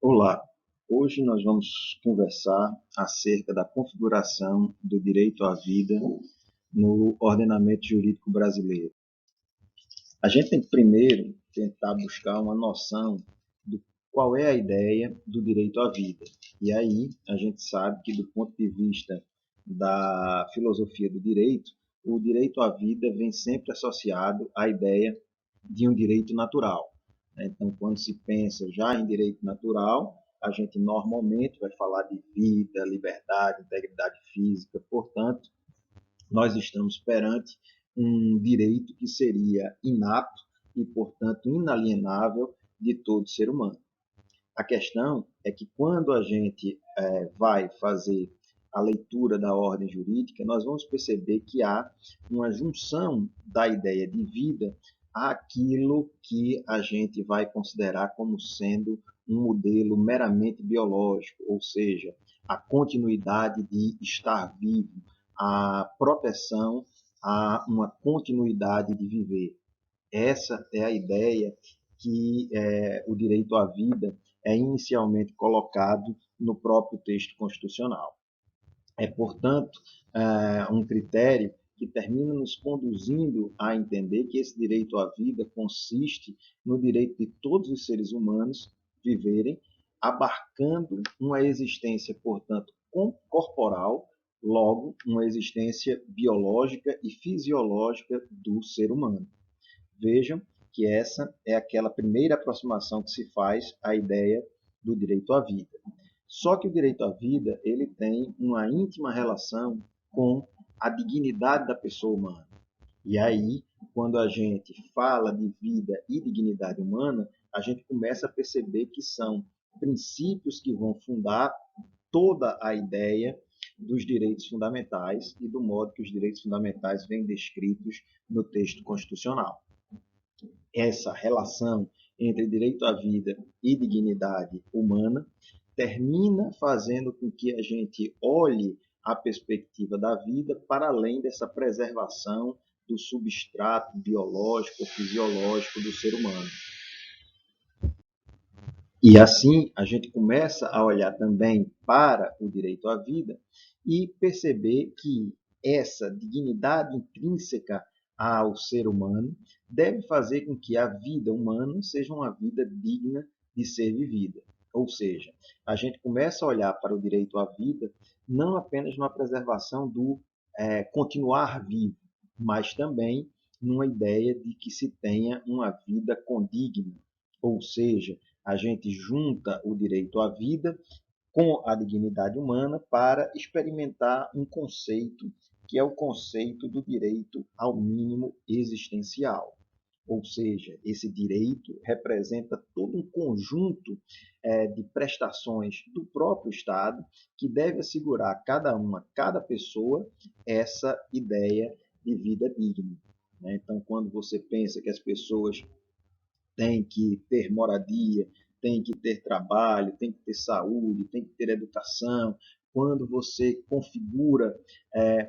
Olá, hoje nós vamos conversar acerca da configuração do direito à vida no ordenamento jurídico brasileiro. A gente tem que primeiro tentar buscar uma noção de qual é a ideia do direito à vida. E aí a gente sabe que, do ponto de vista da filosofia do direito, o direito à vida vem sempre associado à ideia de um direito natural. Então, quando se pensa já em direito natural, a gente normalmente vai falar de vida, liberdade, integridade física. Portanto, nós estamos perante um direito que seria inato e, portanto, inalienável de todo ser humano. A questão é que, quando a gente vai fazer a leitura da ordem jurídica, nós vamos perceber que há uma junção da ideia de vida àquilo que a gente vai considerar como sendo um modelo meramente biológico, ou seja, a continuidade de estar vivo, a proteção a uma continuidade de viver. Essa é a ideia que o direito à vida é inicialmente colocado no próprio texto constitucional. É, portanto, um critério que termina nos conduzindo a entender que esse direito à vida consiste no direito de todos os seres humanos viverem, abarcando uma existência, portanto, corporal, logo, uma existência biológica e fisiológica do ser humano. Vejam que essa é aquela primeira aproximação que se faz à ideia do direito à vida. Só que o direito à vida ele tem uma íntima relação com a dignidade da pessoa humana. E aí, quando a gente fala de vida e dignidade humana, a gente começa a perceber que são princípios que vão fundar toda a ideia dos direitos fundamentais e do modo que os direitos fundamentais vêm descritos no texto constitucional. Essa relação entre direito à vida e dignidade humana termina fazendo com que a gente olhe a perspectiva da vida para além dessa preservação do substrato biológico ou fisiológico do ser humano. E assim a gente começa a olhar também para o direito à vida e perceber que essa dignidade intrínseca ao ser humano deve fazer com que a vida humana seja uma vida digna de ser vivida. Ou seja, a gente começa a olhar para o direito à vida não apenas na preservação do continuar vivo, mas também numa ideia de que se tenha uma vida condigna. Ou seja, a gente junta o direito à vida com a dignidade humana para experimentar um conceito que é o conceito do direito ao mínimo existencial. Ou seja, esse direito representa todo um conjunto de prestações do próprio Estado que deve assegurar a cada pessoa, essa ideia de vida digna. Então, quando você pensa que as pessoas tem que ter moradia, tem que ter trabalho, tem que ter saúde, tem que ter educação. Quando você configura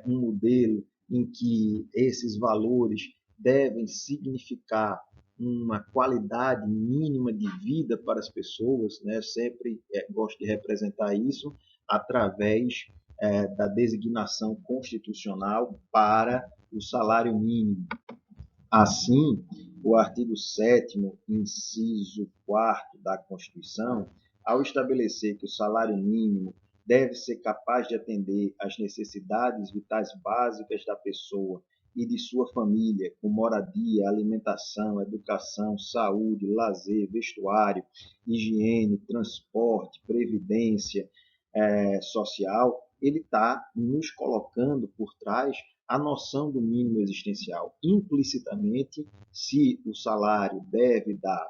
um modelo em que esses valores devem significar uma qualidade mínima de vida para as pessoas, né? Eu sempre gosto de representar isso através da designação constitucional para o salário mínimo. Assim, o artigo 7º, inciso 4º da Constituição, ao estabelecer que o salário mínimo deve ser capaz de atender às necessidades vitais básicas da pessoa e de sua família, com moradia, alimentação, educação, saúde, lazer, vestuário, higiene, transporte, previdência social, ele está nos colocando por trás a noção do mínimo existencial. Implicitamente, se o salário deve dar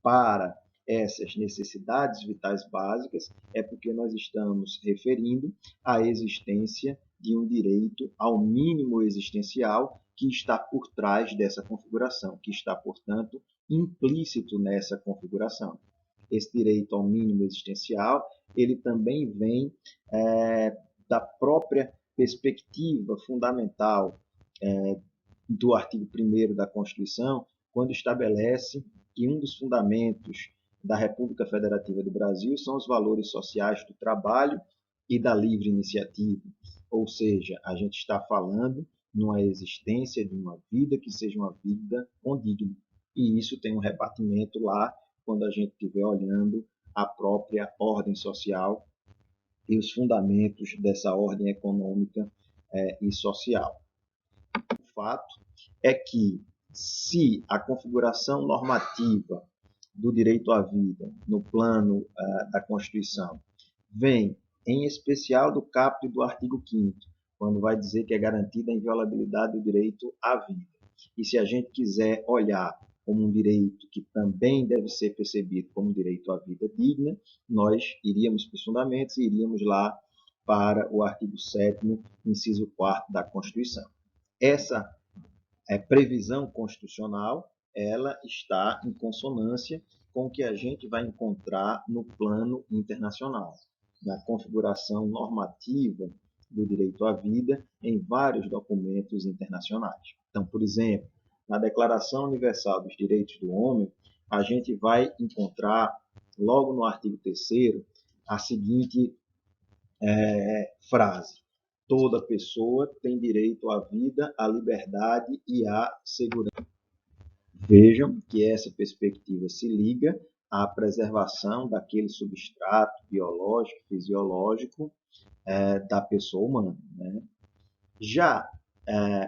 para essas necessidades vitais básicas, é porque nós estamos referindo à existência de um direito ao mínimo existencial que está por trás dessa configuração, que está, portanto, implícito nessa configuração. Esse direito ao mínimo existencial, ele também vem da própria perspectiva fundamental do artigo 1º da Constituição, quando estabelece que um dos fundamentos da República Federativa do Brasil são os valores sociais do trabalho e da livre iniciativa. Ou seja, a gente está falando numa existência de uma vida que seja uma vida condigna. E isso tem um rebatimento lá quando a gente estiver olhando a própria ordem social e os fundamentos dessa ordem econômica e social. O fato é que, se a configuração normativa do direito à vida no plano da Constituição vem, em especial, do caput do artigo 5º, quando vai dizer que é garantida a inviolabilidade do direito à vida. E se a gente quiser olhar como um direito que também deve ser percebido como direito à vida digna, nós iríamos para os fundamentos e iríamos lá para o artigo 7º, inciso 4º da Constituição. Essa previsão constitucional, ela está em consonância com o que a gente vai encontrar no plano internacional, na configuração normativa do direito à vida em vários documentos internacionais. Então, por exemplo, na Declaração Universal dos Direitos do Homem, a gente vai encontrar, logo no artigo 3º, a seguinte frase: toda pessoa tem direito à vida, à liberdade e à segurança. Vejam que essa perspectiva se liga à preservação daquele substrato biológico, fisiológico da pessoa humana, né? Já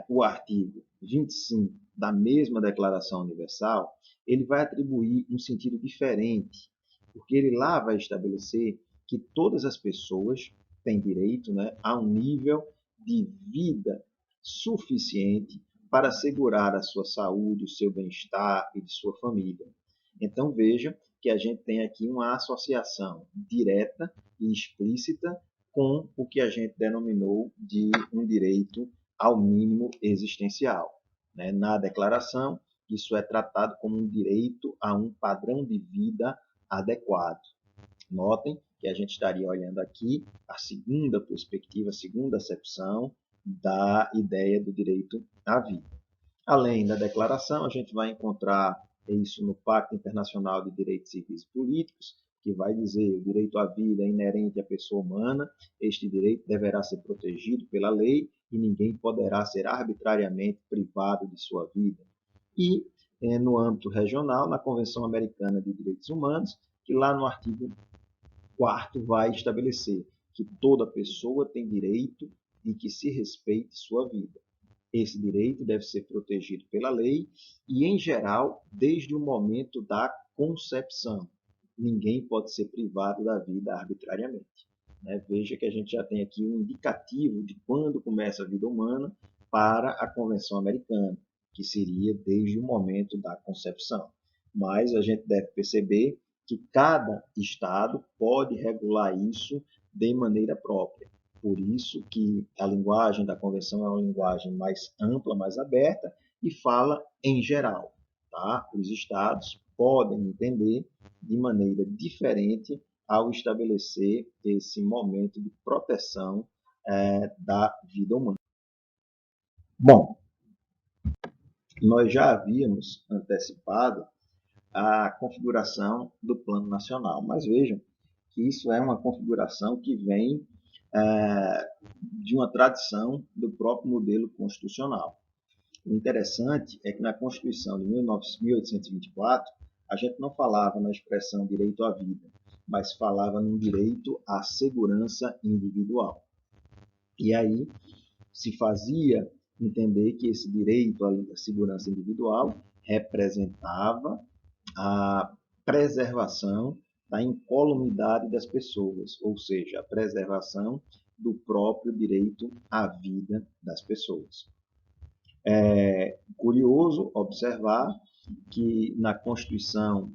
o artigo 25 da mesma Declaração Universal, ele vai atribuir um sentido diferente, porque ele lá vai estabelecer que todas as pessoas têm direito, né, a um nível de vida suficiente para assegurar a sua saúde, o seu bem-estar e de sua família. Então veja que a gente tem aqui uma associação direta e explícita com o que a gente denominou de um direito ao mínimo existencial. Na declaração, isso é tratado como um direito a um padrão de vida adequado. Notem que a gente estaria olhando aqui a segunda perspectiva, a segunda acepção da ideia do direito à vida. Além da declaração, a gente vai encontrar isso no Pacto Internacional de Direitos Civis e Políticos, que vai dizer: o direito à vida é inerente à pessoa humana, este direito deverá ser protegido pela lei e ninguém poderá ser arbitrariamente privado de sua vida. E, no âmbito regional, na Convenção Americana de Direitos Humanos, que lá no artigo 4º vai estabelecer que toda pessoa tem direito de que se respeite sua vida. Esse direito deve ser protegido pela lei e, em geral, desde o momento da concepção. Ninguém pode ser privado da vida arbitrariamente. Veja que a gente já tem aqui um indicativo de quando começa a vida humana para a Convenção Americana, que seria desde o momento da concepção. Mas a gente deve perceber que cada Estado pode regular isso de maneira própria. Por isso que a linguagem da Convenção é uma linguagem mais ampla, mais aberta e fala em geral. Tá? Os Estados podem entender de maneira diferente ao estabelecer esse momento de proteção da vida humana. Bom, nós já havíamos antecipado a configuração do Plano Nacional, mas vejam que isso é uma configuração que vem de uma tradição do próprio modelo constitucional. O interessante é que na Constituição de 1824, a gente não falava na expressão direito à vida, mas falava num direito à segurança individual. E aí se fazia entender que esse direito à segurança individual representava a preservação da incolumidade das pessoas, ou seja, a preservação do próprio direito à vida das pessoas. É curioso observar que na Constituição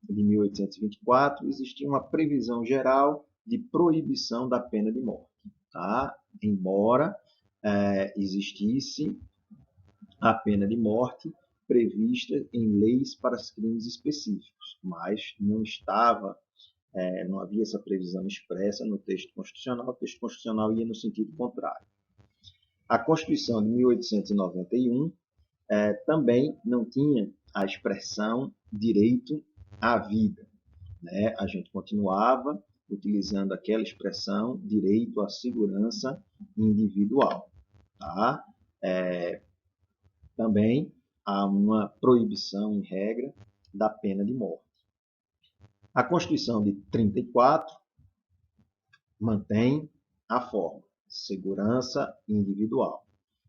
de 1824 existia uma previsão geral de proibição da pena de morte, tá? Embora existisse a pena de morte prevista em leis para crimes específicos, mas não havia essa previsão expressa no texto constitucional. O texto constitucional ia no sentido contrário. A Constituição de 1891 também não tinha a expressão direito à vida. né, a gente continuava utilizando aquela expressão direito à segurança individual. Tá? Também há uma proibição em regra da pena de morte. A Constituição de 34 mantém a forma segurança individual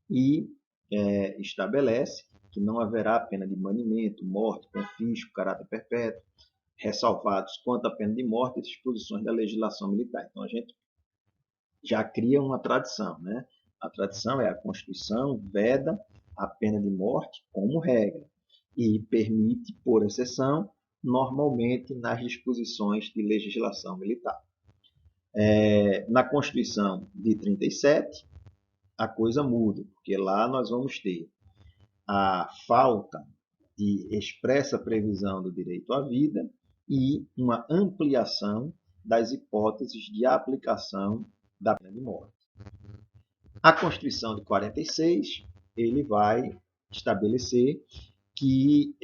e estabelece que não haverá pena de banimento, morte, confisco, caráter perpétuo, ressalvados quanto à pena de morte as disposições da legislação militar. Então a gente já cria uma tradição, né? A tradição é a Constituição veda a pena de morte como regra e permite, por exceção, normalmente nas disposições de legislação militar. Na Constituição de 37, a coisa muda, porque lá nós vamos ter a falta de expressa previsão do direito à vida e uma ampliação das hipóteses de aplicação da pena de morte. A Constituição de 46, ele vai estabelecer que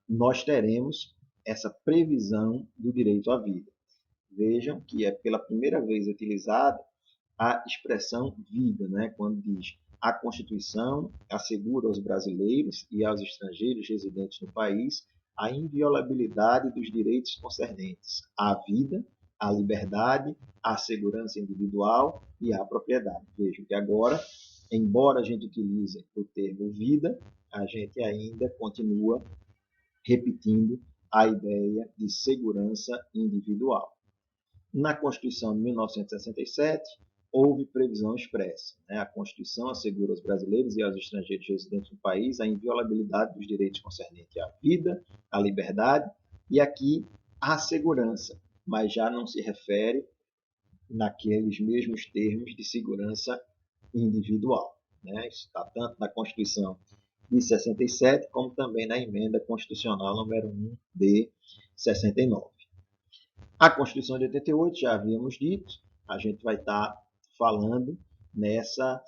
nós teremos essa previsão do direito à vida. Vejam que é pela primeira vez utilizada a expressão vida, né? Quando diz a Constituição assegura aos brasileiros e aos estrangeiros residentes no país a inviolabilidade dos direitos concernentes à vida, à liberdade, à segurança individual e à propriedade. Vejam que agora, embora a gente utilize o termo vida, a gente ainda continua repetindo a ideia de segurança individual. Na Constituição de 1967, houve previsão expressa. A Constituição assegura aos brasileiros e aos estrangeiros residentes no país a inviolabilidade dos direitos concernentes à vida, à liberdade e aqui à segurança, mas já não se refere naqueles mesmos termos de segurança individual. Isso está tanto na Constituição de 67, como também na Emenda Constitucional número 1 de 69. A Constituição de 88, já havíamos dito, a gente vai estar falando nessa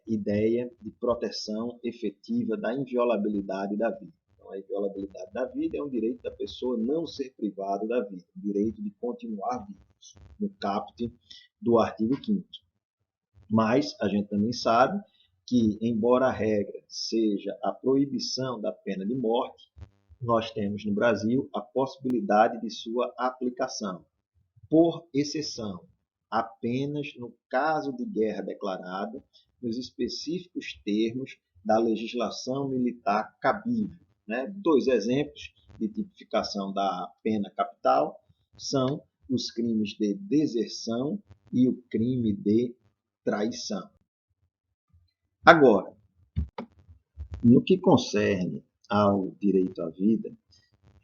ideia de proteção efetiva da inviolabilidade da vida. Então, a inviolabilidade da vida é um direito da pessoa não ser privado da vida, o direito de continuar vivo, no caput do artigo 5º. Mas a gente também sabe que, embora a regra seja a proibição da pena de morte, nós temos no Brasil a possibilidade de sua aplicação, por exceção, apenas no caso de guerra declarada, nos específicos termos da legislação militar cabível. Dois exemplos de tipificação da pena capital são os crimes de deserção e o crime de traição. Agora, no que concerne ao direito à vida,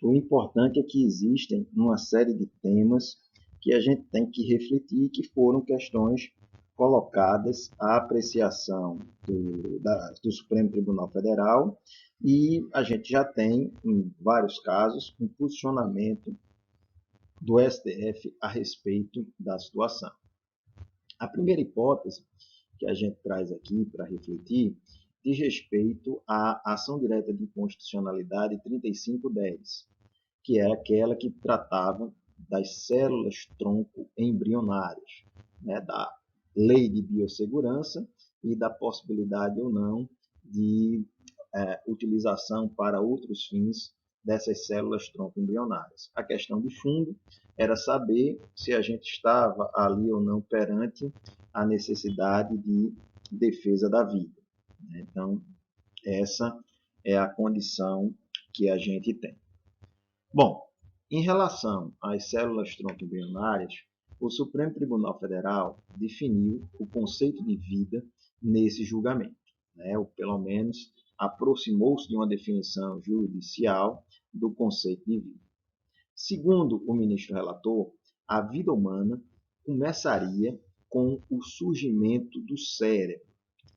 o importante é que existem uma série de temas que a gente tem que refletir, que foram questões colocadas à apreciação do Supremo Tribunal Federal, e a gente já tem, em vários casos, um posicionamento do STF a respeito da situação. A primeira hipótese que a gente traz aqui para refletir diz respeito à ação direta de inconstitucionalidade 3510, que é aquela que tratava das células-tronco embrionárias, da lei de biossegurança e da possibilidade ou não de utilização para outros fins dessas células-tronco embrionárias. A questão de fundo era saber se a gente estava ali ou não perante a necessidade de defesa da vida. Então, essa é a condição que a gente tem. Bom, em relação às células-tronco embrionárias, o Supremo Tribunal Federal definiu o conceito de vida nesse julgamento, ou pelo menos aproximou-se de uma definição judicial do conceito de vida. Segundo o ministro relator, a vida humana começaria com o surgimento do cérebro.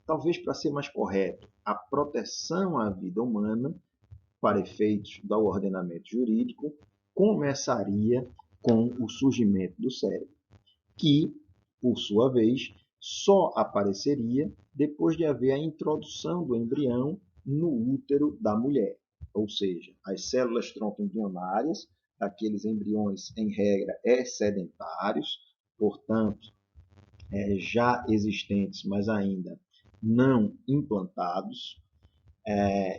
Talvez, para ser mais correto, a proteção à vida humana, para efeitos do ordenamento jurídico, começaria com o surgimento do cérebro, que, por sua vez, só apareceria depois de haver a introdução do embrião no útero da mulher. Ou seja, as células tronco embrionárias aqueles embriões, em regra, excedentários, portanto, já existentes, mas ainda não implantados,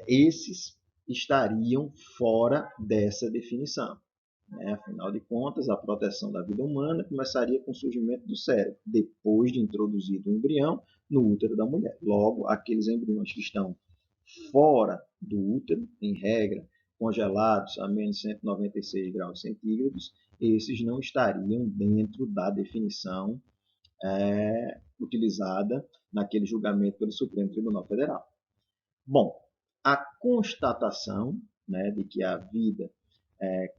esses estariam fora dessa definição. Afinal de contas, a proteção da vida humana começaria com o surgimento do cérebro, depois de introduzido o embrião no útero da mulher. Logo, aqueles embriões que estão fora do útero, em regra, congelados a menos 196 graus centígrados, esses não estariam dentro da definição utilizada naquele julgamento pelo Supremo Tribunal Federal. Bom, a constatação, de que a vida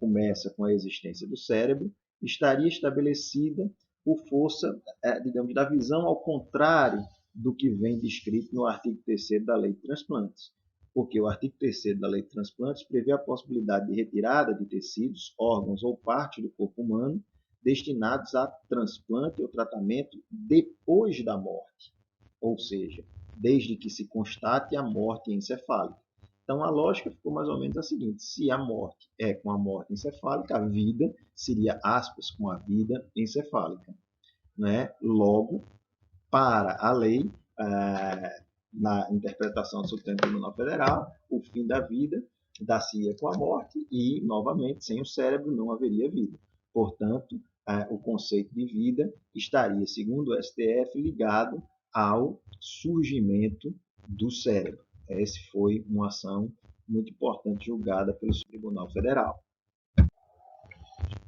começa com a existência do cérebro estaria estabelecida por força, digamos, da visão ao contrário do que vem descrito no artigo 3º da Lei de Transplantes. Porque o artigo 3º da Lei de Transplantes prevê a possibilidade de retirada de tecidos, órgãos ou partes do corpo humano destinados a transplante ou tratamento depois da morte, ou seja, desde que se constate a morte encefálica. Então, a lógica ficou mais ou menos a seguinte: se a morte é com a morte encefálica, a vida seria, aspas, com a vida encefálica. Logo, para a lei, na interpretação do Supremo Tribunal Federal, o fim da vida dar-se-ia com a morte e, novamente, sem o cérebro não haveria vida. Portanto, o conceito de vida estaria, segundo o STF, ligado ao surgimento do cérebro. Essa foi uma ação muito importante julgada pelo Tribunal Federal.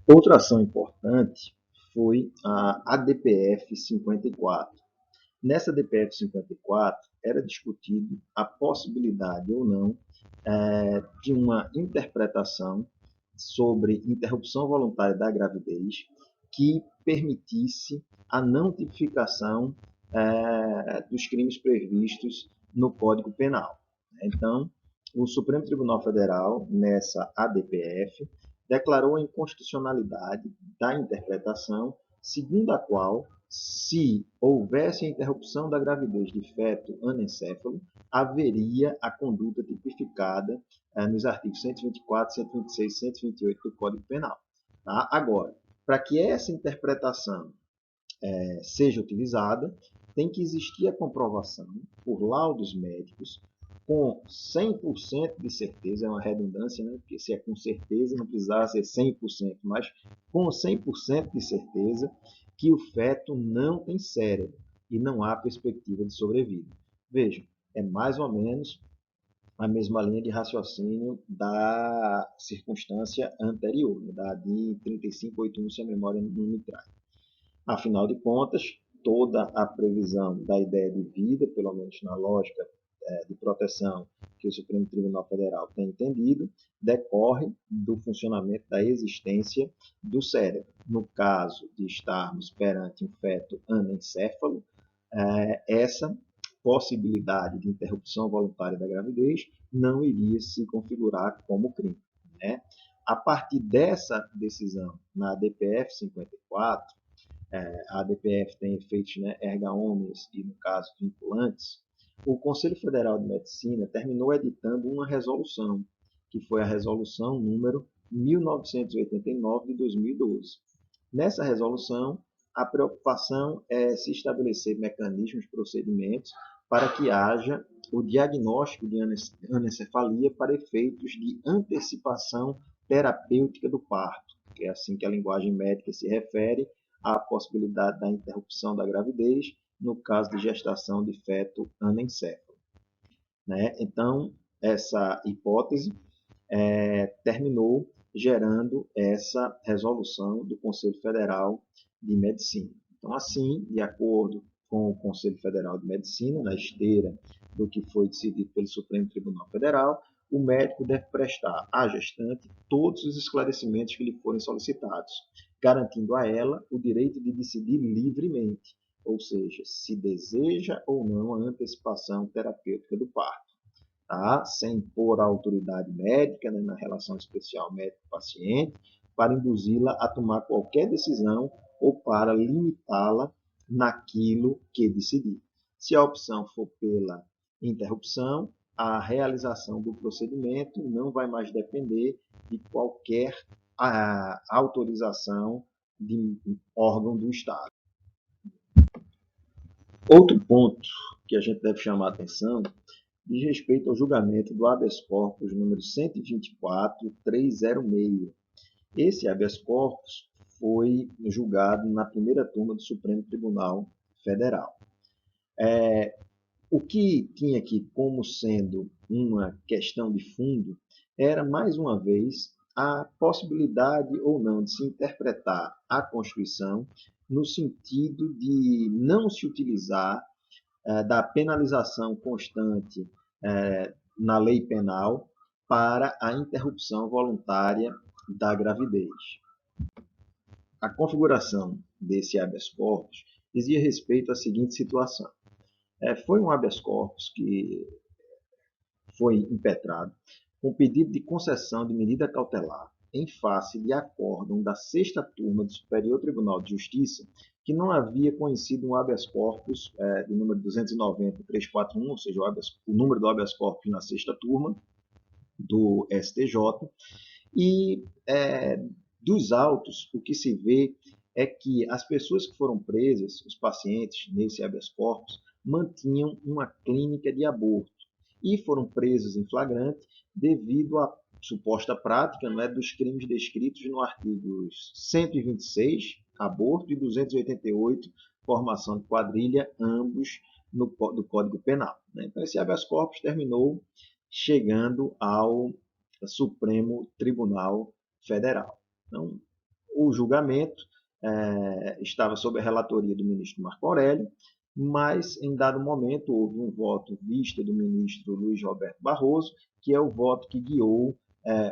Outra ação importante foi a ADPF 54. Nessa ADPF 54, era discutido a possibilidade ou não de uma interpretação sobre interrupção voluntária da gravidez que permitisse a não tipificação dos crimes previstos no Código Penal. Então, o Supremo Tribunal Federal, nessa ADPF, declarou a inconstitucionalidade da interpretação segundo a qual, se houvesse a interrupção da gravidez de feto anencéfalo, haveria a conduta tipificada nos artigos 124, 126 e 128 do Código Penal. Tá? Agora, para que essa interpretação seja utilizada, tem que existir a comprovação por laudos médicos com 100% de certeza, é uma redundância, porque se é com certeza não precisava ser 100%, mas com 100% de certeza que o feto não tem cérebro e não há perspectiva de sobrevida. Vejam, é mais ou menos a mesma linha de raciocínio da circunstância anterior, da DIN 3581, se a memória não me trai. Afinal de contas, toda a previsão da ideia de vida, pelo menos na lógica de proteção que o Supremo Tribunal Federal tem entendido, decorre do funcionamento da existência do cérebro. No caso de estarmos perante um feto anencéfalo, essa possibilidade de interrupção voluntária da gravidez não iria se configurar como crime. A partir dessa decisão na ADPF 54, a ADPF tem efeitos erga omnes e, no caso, vinculantes, o Conselho Federal de Medicina terminou editando uma resolução, que foi a resolução número 1989 de 2012. Nessa resolução, a preocupação é se estabelecer mecanismos, procedimentos para que haja o diagnóstico de anencefalia para efeitos de antecipação terapêutica do parto, que é assim que a linguagem médica se refere à possibilidade da interrupção da gravidez no caso de gestação de feto anencéfalo. Então, essa hipótese terminou gerando essa resolução do Conselho Federal de Medicina. Então, assim, de acordo com o Conselho Federal de Medicina, na esteira do que foi decidido pelo Supremo Tribunal Federal, o médico deve prestar à gestante todos os esclarecimentos que lhe forem solicitados, garantindo a ela o direito de decidir livremente, ou seja, se deseja ou não a antecipação terapêutica do parto, tá? Sem impor a autoridade médica, na relação especial médico-paciente, para induzi-la a tomar qualquer decisão ou para limitá-la naquilo que decidir. Se a opção for pela interrupção, a realização do procedimento não vai mais depender de qualquer a autorização de órgão do Estado. Outro ponto que a gente deve chamar a atenção diz respeito ao julgamento do habeas corpus número 124.306. Esse habeas corpus foi julgado na primeira turma do Supremo Tribunal Federal. O que tinha aqui como sendo uma questão de fundo era, mais uma vez, a possibilidade ou não de se interpretar a Constituição no sentido de não se utilizar da penalização constante na lei penal para a interrupção voluntária da gravidez. A configuração desse habeas corpus dizia respeito à seguinte situação. Foi um habeas corpus que foi impetrado com pedido de concessão de medida cautelar em face de acórdão da sexta turma do Superior Tribunal de Justiça, que não havia conhecido um habeas corpus de número 290.341, ou seja, o número do habeas corpus na sexta turma do STJ, e dos autos, o que se vê é que as pessoas que foram presas, os pacientes nesse habeas corpus, mantinham uma clínica de aborto e foram presos em flagrante devido à suposta prática, não é, dos crimes descritos no artigo 126, aborto, e 288, formação de quadrilha, ambos do Código Penal. Né? Então, esse habeas corpus terminou chegando ao Supremo Tribunal Federal. Então, o julgamento estava sob a relatoria do ministro Marco Aurélio, mas, em dado momento, houve um voto vista do ministro Luiz Roberto Barroso, que é o voto que guiou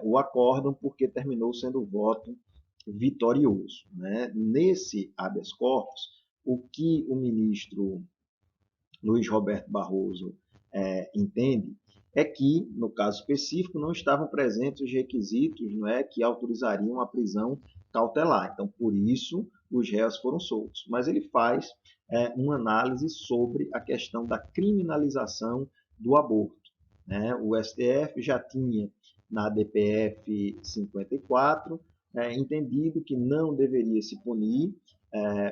o acórdão, porque terminou sendo o voto vitorioso. Né? Nesse habeas corpus, o que o ministro Luiz Roberto Barroso entende é que, no caso específico, não estavam presentes os requisitos, não é, que autorizariam a prisão cautelar. Então, por isso, os réus foram soltos. Mas ele faz uma análise sobre a questão da criminalização do aborto. Né? O STF já tinha, na DPF 54, entendido que não deveria se punir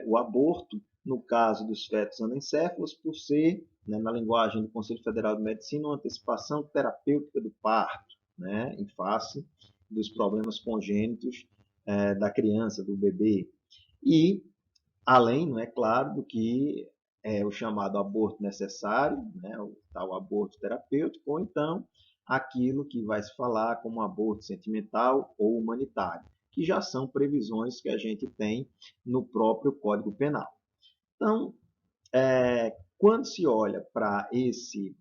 o aborto no caso dos fetos anencéfalos, por ser, né, na linguagem do Conselho Federal de Medicina, uma antecipação terapêutica do parto, né, em face dos problemas congênitos da criança, do bebê. E, além, não é claro, do que é o chamado aborto necessário, né, o tal aborto terapêutico, ou então aquilo que vai se falar como aborto sentimental ou humanitário, que já são previsões que a gente tem no próprio Código Penal. Então, quando se olha para esse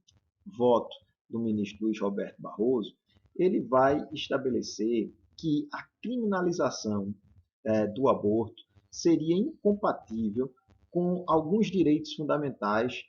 voto do ministro Luiz Roberto Barroso, ele vai estabelecer que a criminalização do aborto seria incompatível com alguns direitos fundamentais,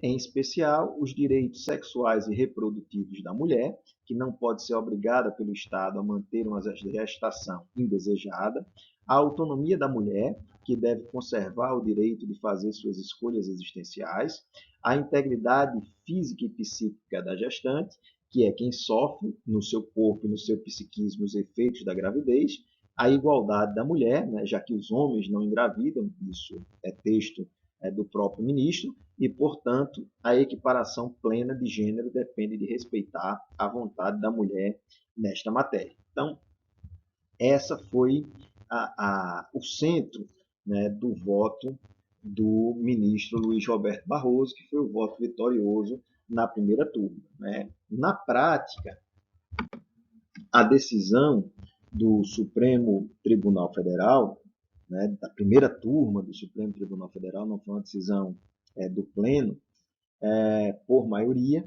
em especial os direitos sexuais e reprodutivos da mulher, que não pode ser obrigada pelo Estado a manter uma gestação indesejada, a autonomia da mulher, que deve conservar o direito de fazer suas escolhas existenciais, a integridade física e psíquica da gestante, que é quem sofre no seu corpo e no seu psiquismo os efeitos da gravidez, a igualdade da mulher, né, já que os homens não engravidam, isso é texto do próprio ministro, e, portanto, a equiparação plena de gênero depende de respeitar a vontade da mulher nesta matéria. Então, essa foi o centro, né, do voto do ministro Luiz Roberto Barroso, que foi o voto vitorioso na primeira turma. Né? Na prática, a decisão do Supremo Tribunal Federal, né, da primeira turma do Supremo Tribunal Federal, não foi uma decisão do pleno, por maioria,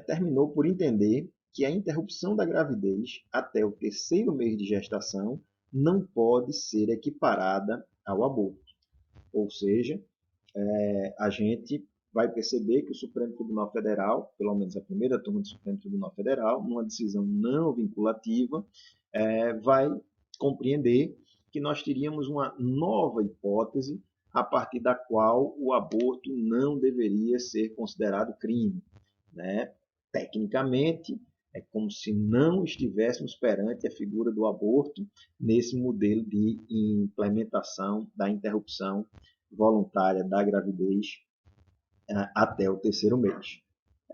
terminou por entender que a interrupção da gravidez até o terceiro mês de gestação não pode ser equiparada ao aborto. Ou seja, a gente vai perceber que o Supremo Tribunal Federal, pelo menos a primeira turma do Supremo Tribunal Federal, numa decisão não vinculativa, vai compreender que nós teríamos uma nova hipótese a partir da qual o aborto não deveria ser considerado crime. Né? Tecnicamente, É como se não estivéssemos perante a figura do aborto nesse modelo de implementação da interrupção voluntária da gravidez até o terceiro mês.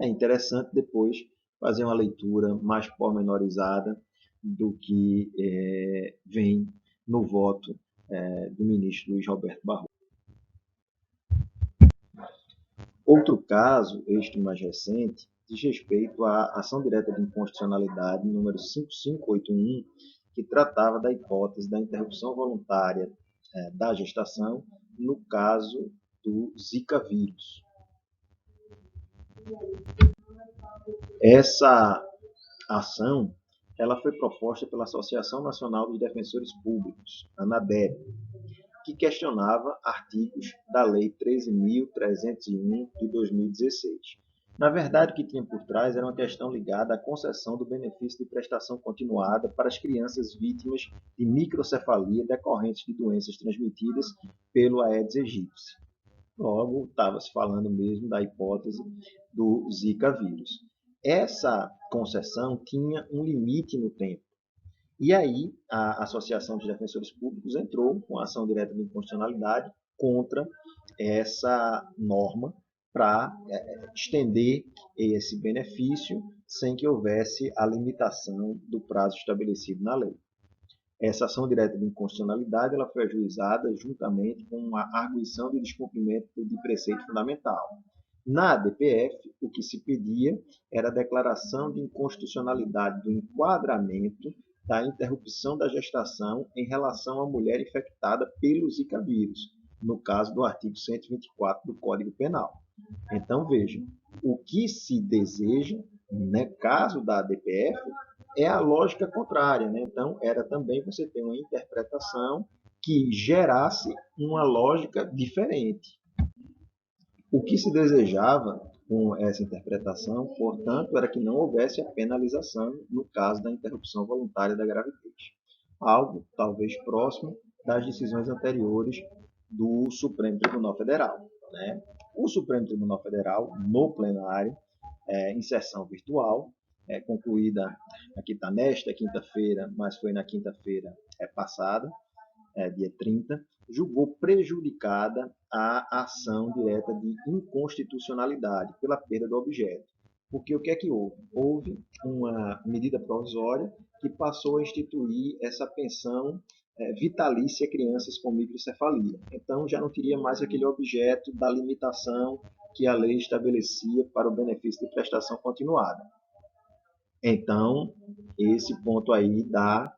É interessante depois fazer uma leitura mais pormenorizada do que vem no voto do ministro Luiz Roberto Barroso. Outro caso, este mais recente, diz respeito à ação direta de inconstitucionalidade número 5581, que tratava da hipótese da interrupção voluntária da gestação no caso do Zika vírus. Essa ação ela foi proposta pela Associação Nacional dos Defensores Públicos, ANADEP, que questionava artigos da Lei 13.301 de 2016. Na verdade, o que tinha por trás era uma questão ligada à concessão do benefício de prestação continuada para as crianças vítimas de microcefalia decorrentes de doenças transmitidas pelo Aedes aegypti. Logo, estava se falando mesmo da hipótese do Zika vírus. Essa concessão tinha um limite no tempo. E aí, a Associação de Defensores Públicos entrou com a ação direta de inconstitucionalidade contra essa norma para estender esse benefício sem que houvesse a limitação do prazo estabelecido na lei. Essa ação direta de inconstitucionalidade ela foi ajuizada juntamente com a arguição de descumprimento de preceito fundamental. Na ADPF, o que se pedia era a declaração de inconstitucionalidade do enquadramento da interrupção da gestação em relação à mulher infectada pelo Zika vírus, no caso do artigo 124 do Código Penal. Então, vejam, o que se deseja, no caso da ADPF, é a lógica contrária. Então, era também você ter uma interpretação que gerasse uma lógica diferente. O que se desejava com essa interpretação, portanto, era que não houvesse a penalização no caso da interrupção voluntária da gravidez. Algo talvez próximo das decisões anteriores do Supremo Tribunal Federal. O Supremo Tribunal Federal, no plenário, em sessão virtual, concluída aqui está nesta quinta-feira, mas foi na quinta-feira passada, dia 30, julgou prejudicada a ação direta de inconstitucionalidade pela perda do objeto. Porque o que é que houve? Houve uma medida provisória que passou a instituir essa pensão vitalícia a crianças com microcefalia. Então já não teria mais aquele objeto da limitação que a lei estabelecia para o benefício de prestação continuada. Então, esse ponto aí da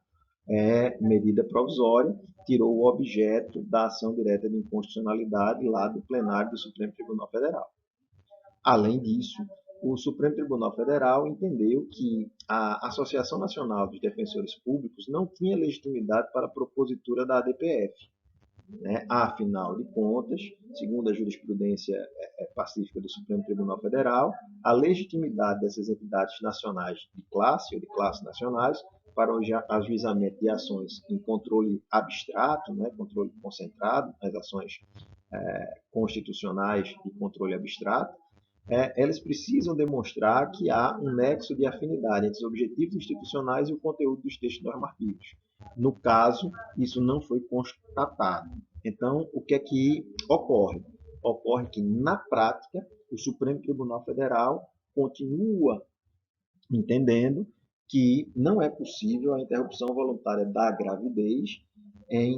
medida provisória tirou o objeto da ação direta de inconstitucionalidade lá do plenário do Supremo Tribunal Federal. Além disso, o Supremo Tribunal Federal entendeu que a Associação Nacional dos Defensores Públicos não tinha legitimidade para a propositura da ADPF. Afinal de contas, segundo a jurisprudência pacífica do Supremo Tribunal Federal, a legitimidade dessas entidades nacionais de classe ou de classes nacionais para o ajuizamento de ações em controle abstrato, controle concentrado, as ações constitucionais de controle abstrato, elas precisam demonstrar que há um nexo de afinidade entre os objetivos institucionais e o conteúdo dos textos normativos. No caso, isso não foi constatado. Então, o que é que ocorre? Ocorre que, na prática, o Supremo Tribunal Federal continua entendendo que não é possível a interrupção voluntária da gravidez,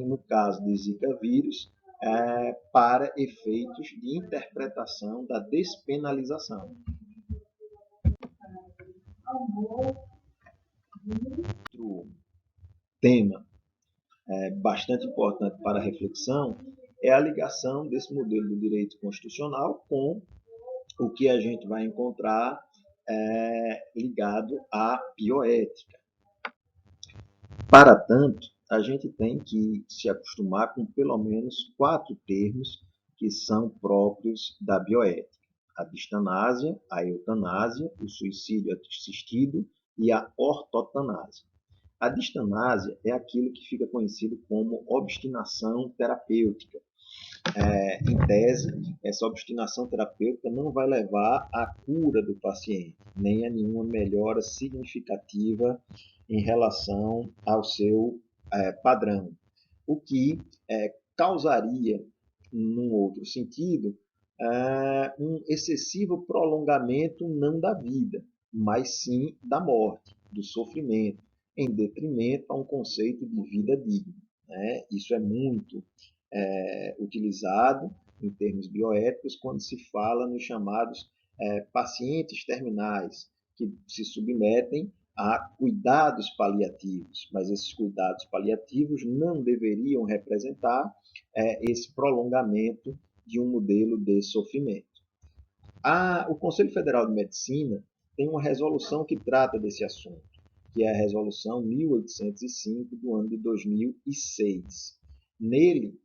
no caso de Zika vírus, para efeitos de interpretação da despenalização. Outro tema bastante importante para a reflexão é a ligação desse modelo do direito constitucional com o que a gente vai encontrar ligado à bioética. Para tanto, a gente tem que se acostumar com pelo menos 4 termos que são próprios da bioética: a distanásia, a eutanásia, o suicídio assistido e a ortotanásia. A distanásia é aquilo que fica conhecido como obstinação terapêutica. em tese, essa obstinação terapêutica não vai levar à cura do paciente, nem a nenhuma melhora significativa em relação ao seu padrão, o que causaria, num outro sentido, um excessivo prolongamento não da vida, mas sim da morte, do sofrimento, em detrimento a um conceito de vida digna. Né? Isso é muito utilizado em termos bioéticos quando se fala nos chamados pacientes terminais, que se submetem a cuidados paliativos, mas esses cuidados paliativos não deveriam representar esse prolongamento de um modelo de sofrimento. O Conselho Federal de Medicina tem uma resolução que trata desse assunto, que é a Resolução 1805 do ano de 2006. Nele,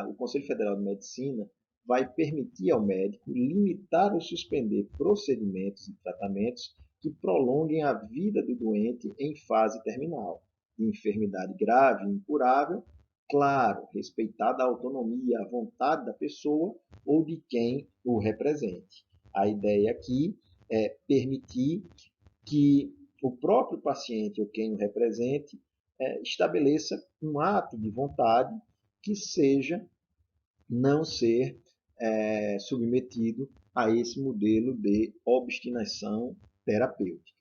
o Conselho Federal de Medicina vai permitir ao médico limitar ou suspender procedimentos e tratamentos que prolonguem a vida do doente em fase terminal, de enfermidade grave e incurável, claro, respeitada a autonomia, a vontade da pessoa ou de quem o represente. A ideia aqui é permitir que o próprio paciente ou quem o represente estabeleça um ato de vontade que seja não ser submetido a esse modelo de obstinação terapêutica.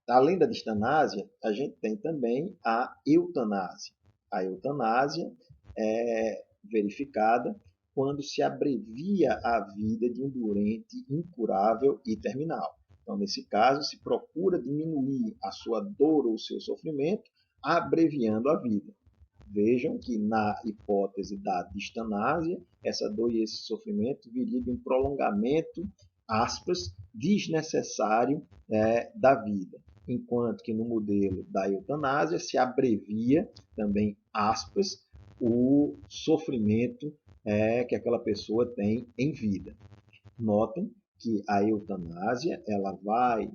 Além da distanásia, a gente tem também a eutanásia. A eutanásia é verificada quando se abrevia a vida de um doente incurável e terminal. Então, nesse caso, se procura diminuir a sua dor ou o seu sofrimento, abreviando a vida. Vejam que na hipótese da distanásia, essa dor e esse sofrimento viria de um prolongamento, aspas, desnecessário da vida. Enquanto que no modelo da eutanásia se abrevia também, aspas, o sofrimento que aquela pessoa tem em vida. Notem que a eutanásia ela vai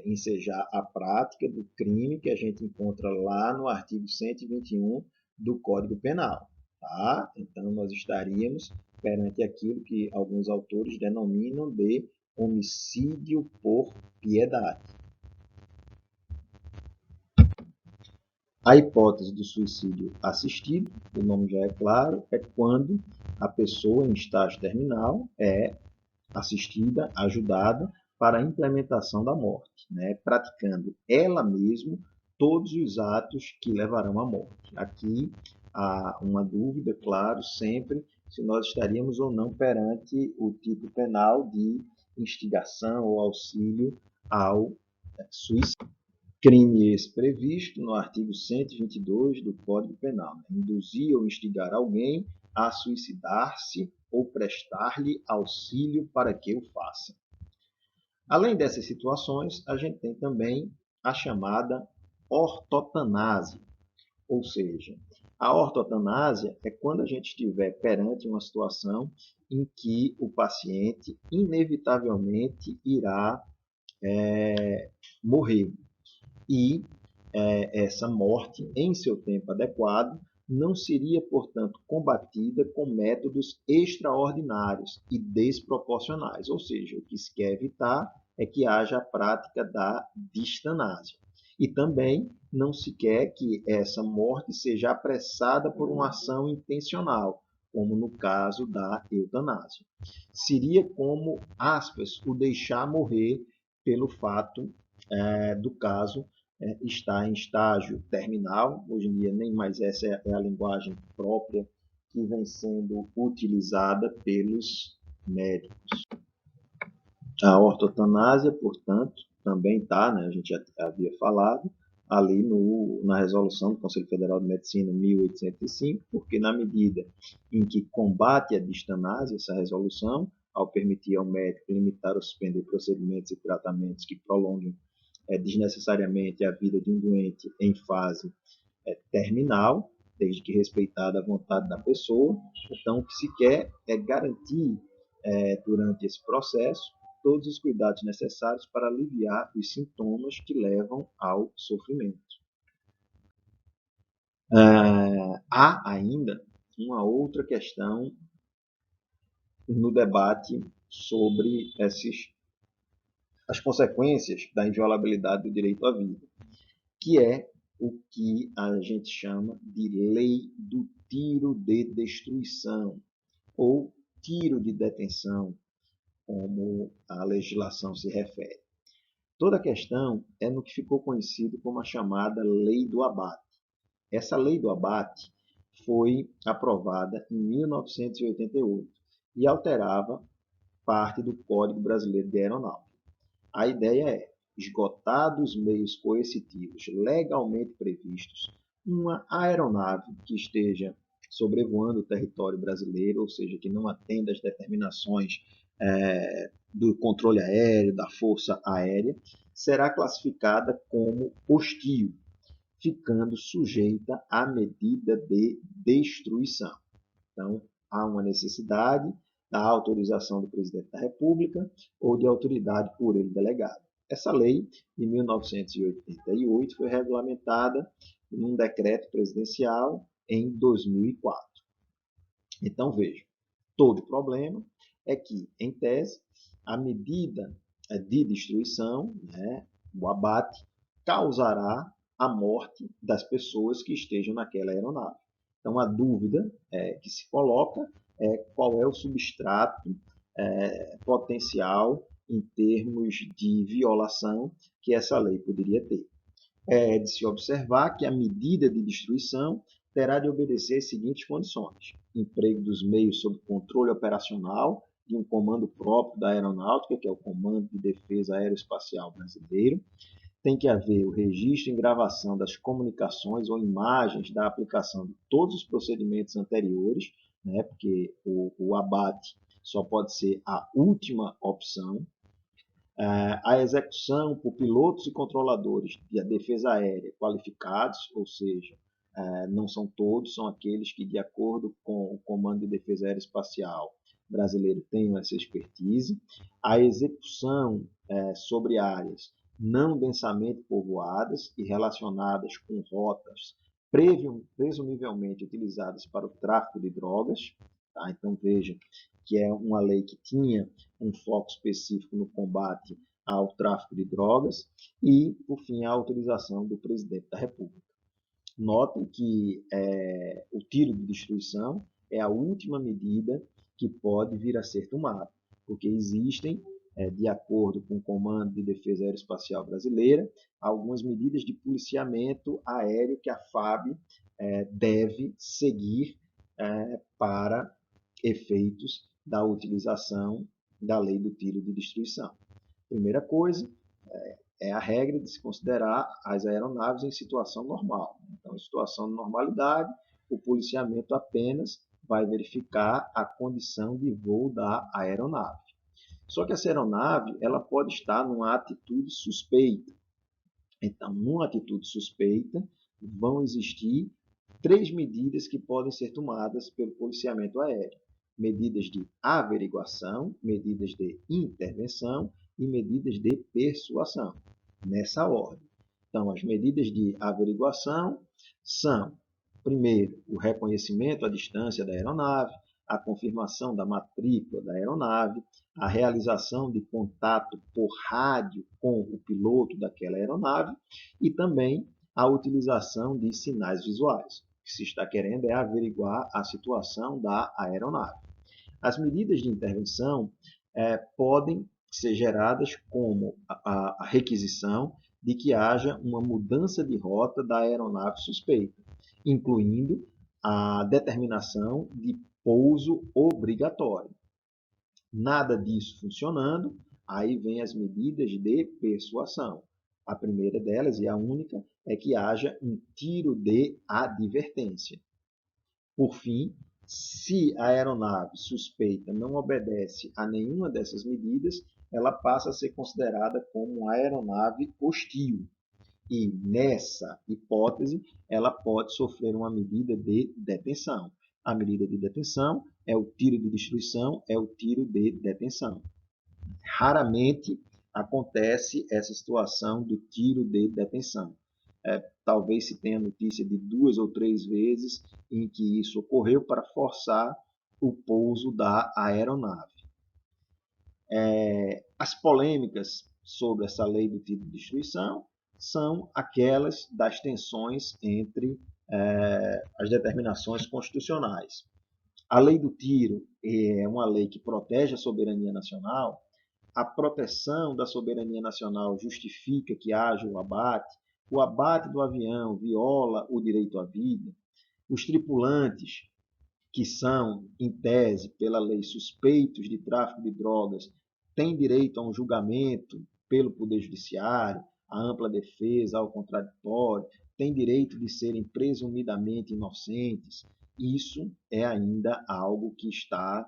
ensejar a prática do crime que a gente encontra lá no artigo 121 do Código Penal. Tá? Então, nós estaríamos perante aquilo que alguns autores denominam de homicídio por piedade. A hipótese do suicídio assistido, o nome já é claro, é quando a pessoa em estágio terminal é assistida, ajudada para a implementação da morte, né? Praticando ela mesma todos os atos que levarão à morte. Aqui há uma dúvida, claro, sempre se nós estaríamos ou não perante o tipo penal de instigação ou auxílio ao suicídio. Crime esse previsto no artigo 122 do Código Penal, né? Induzir ou instigar alguém a suicidar-se ou prestar-lhe auxílio para que o faça. Além dessas situações, a gente tem também a chamada ortotanásia, ou seja, a ortotanásia é quando a gente estiver perante uma situação em que o paciente inevitavelmente irá morrer. E essa morte, em seu tempo adequado, não seria, portanto, combatida com métodos extraordinários e desproporcionais, ou seja, o que se quer evitar é que haja a prática da distanásia. E também não se quer que essa morte seja apressada por uma ação intencional, como no caso da eutanásia. Seria como, aspas, o deixar morrer pelo fato do caso está em estágio terminal. Hoje em dia, nem mais essa é a linguagem própria que vem sendo utilizada pelos médicos. A ortotanásia, portanto, também está, né, a gente já havia falado, ali na resolução do Conselho Federal de Medicina 1805, porque na medida em que combate a distanásia, essa resolução, ao permitir ao médico limitar ou suspender procedimentos e tratamentos que prolonguem desnecessariamente a vida de um doente em fase terminal, desde que respeitada a vontade da pessoa. Então, o que se quer é garantir, durante esse processo, todos os cuidados necessários para aliviar os sintomas que levam ao sofrimento. Há ainda uma outra questão no debate sobre as consequências da inviolabilidade do direito à vida, que é o que a gente chama de lei do tiro de destruição, ou tiro de detenção, como a legislação se refere. Toda a questão é no que ficou conhecido como a chamada Lei do Abate. Essa Lei do Abate foi aprovada em 1988 e alterava parte do Código Brasileiro de Aeronáutica. A ideia é, esgotados os meios coercitivos legalmente previstos, uma aeronave que esteja sobrevoando o território brasileiro, ou seja, que não atenda às determinações do controle aéreo, da força aérea, será classificada como hostil, ficando sujeita à medida de destruição. Então, há uma necessidade da autorização do presidente da República ou de autoridade por ele delegada. Essa lei, de 1988, foi regulamentada num decreto presidencial em 2004. Então, veja, todo problema é que, em tese, a medida de destruição, o abate, causará a morte das pessoas que estejam naquela aeronave. Então, a dúvida que se coloca é qual é o substrato potencial em termos de violação que essa lei poderia ter. É de se observar que a medida de destruição terá de obedecer às seguintes condições: emprego dos meios sob controle operacional de um comando próprio da aeronáutica, que é o Comando de Defesa Aeroespacial Brasileiro. Tem que haver o registro em gravação das comunicações ou imagens da aplicação de todos os procedimentos anteriores, porque o abate só pode ser a última opção. A execução por pilotos e controladores de defesa aérea qualificados, ou seja, não são todos, são aqueles que, de acordo com o Comando de Defesa Aeroespacial Brasileiro, tenham essa expertise. A execução sobre áreas não densamente povoadas e relacionadas com rotas presumivelmente utilizadas para o tráfico de drogas. Tá? Então, veja que é uma lei que tinha um foco específico no combate ao tráfico de drogas e, por fim, a autorização do presidente da República. Notem que o tiro de destruição é a última medida que pode vir a ser tomada, porque existem, de acordo com o Comando de Defesa Aeroespacial Brasileira, algumas medidas de policiamento aéreo que a FAB deve seguir para efeitos da utilização da lei do tiro de destruição. Primeira coisa é a regra de se considerar as aeronaves em situação normal. Então, em situação de normalidade, o policiamento apenas vai verificar a condição de voo da aeronave. Só que essa aeronave ela pode estar numa atitude suspeita. Então, numa atitude suspeita, vão existir 3 medidas que podem ser tomadas pelo policiamento aéreo: medidas de averiguação, medidas de intervenção e medidas de persuasão, nessa ordem. Então, as medidas de averiguação são, primeiro, o reconhecimento à distância da aeronave, a confirmação da matrícula da aeronave, a realização de contato por rádio com o piloto daquela aeronave e também a utilização de sinais visuais. O que se está querendo é averiguar a situação da aeronave. As medidas de intervenção podem ser geradas como a requisição de que haja uma mudança de rota da aeronave suspeita, incluindo a determinação de pouso obrigatório. Nada disso funcionando, aí vem as medidas de persuasão. A primeira delas, e a única, é que haja um tiro de advertência. Por fim, se a aeronave suspeita não obedece a nenhuma dessas medidas, ela passa a ser considerada como uma aeronave hostil. E, nessa hipótese, ela pode sofrer uma medida de detenção. A medida de detenção é o tiro de destruição, é o tiro de detenção. Raramente acontece essa situação do tiro de detenção. talvez se tenha notícia de 2 ou 3 vezes em que isso ocorreu para forçar o pouso da aeronave. As polêmicas sobre essa lei do tiro de destruição são aquelas das tensões entre as determinações constitucionais. A lei do tiro é uma lei que protege a soberania nacional. A proteção da soberania nacional justifica que haja o abate. O abate do avião viola o direito à vida. Os tripulantes, que são, em tese, pela lei, suspeitos de tráfico de drogas, têm direito a um julgamento pelo Poder Judiciário, a ampla defesa, ao contraditório, têm direito de serem presumidamente inocentes. Isso é ainda algo que está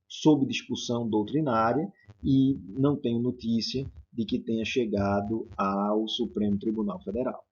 sob discussão doutrinária e não tenho notícia de que tenha chegado ao Supremo Tribunal Federal.